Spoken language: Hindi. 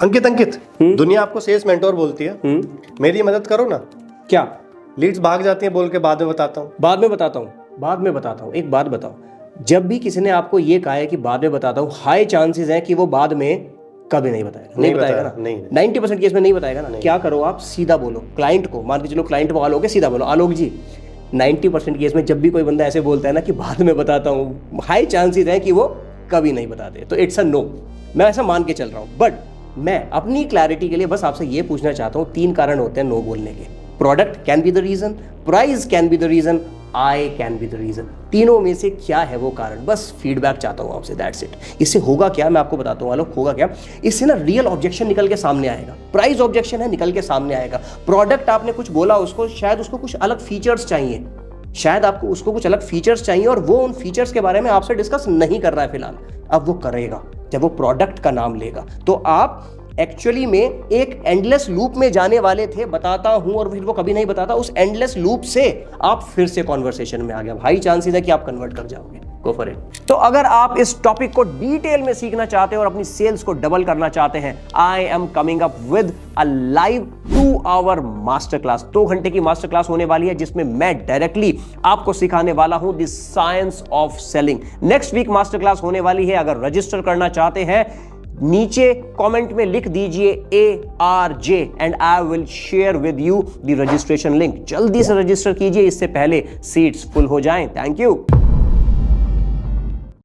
अंकित अंकित, दुनिया आपको सेल्स मेंटोर बोलती है, मेरी मदद करो ना। क्या? लीड्स भाग जाती हैं बोल के बाद में बताता हूँ। बाद में बताता हूँ। एक बात बताओ, जब भी किसी ने आपको ये कहा है कि बाद में बताता हूँ, हाई चांसेस है कि वो बाद में कभी नहीं बताएगा। नहीं बताएगा ना? नहीं। 90% केस में नहीं बताएगा ना। क्या करो आप, सीधा बोलो क्लाइंट को, मान के चलो क्लाइंट को आलोक है, सीधा बोलो आलोक जी 90% केस में जब भी कोई बंदा ऐसे बोलता है ना कि बाद में बताता हूँ, हाई चांसेस है कि वो कभी नहीं बताते, तो इट्स अ नो। मैं ऐसा मान के चल रहा हूँ, बट मैं अपनी क्लैरिटी के लिए बस आपसे ये पूछना चाहता हूँ, 3 कारण होते हैं नो बोलने के। Product can be the reason, price can be the reason, I can be the reason. तीनों में से क्या है वो कारण? बस फीडबैक चाहता हूं आपसे, दैट्स इट। इससे होगा क्या, मैं आपको बताता हूं आलोक, होगा क्या, इससे ना रियल ऑब्जेक्शन निकल के सामने आएगा। प्राइस ऑब्जेक्शन है, निकल के सामने आएगा। प्रोडक्ट आपने कुछ बोला उसको, शायद उसको कुछ अलग फीचर्स चाहिए, शायद आपको उसको कुछ अलग फीचर्स चाहिए, और वो उन फीचर्स के बारे में आपसे डिस्कस नहीं कर रहा है फिलहाल। अब वो करेगा जब वो प्रोडक्ट का नाम लेगा। तो आप एक्चुअली में एक एंडलेस लूप में जाने वाले थे, बताता हूं और फिर वो कभी नहीं बताता, उस एंडलेस लूप से आप फिर से कॉन्वर्सेशन में आ गए। हाई चांसेस है कि आप कन्वर्ट कर जाओगे। Go for it. तो अगर आप इस टॉपिक को डिटेल में सीखना चाहते हैं और अपनी सेल्स को डबल करना चाहते हैं, I am coming up with a live 2 hour master class. 2 घंटे की मास्टर क्लास होने वाली है, जिसमें मैं डायरेक्टली आपको सिखाने वाला हूं the science of selling. Next week master class होने वाली है। अगर रजिस्टर करना चाहते हैं, नीचे कमेंट में लिख दीजिए ARJ and I will share with you the registration link. जल्दी से रजिस्टर कीजिए, इससे पहले सीट्स फुल हो जाएं। Thank you.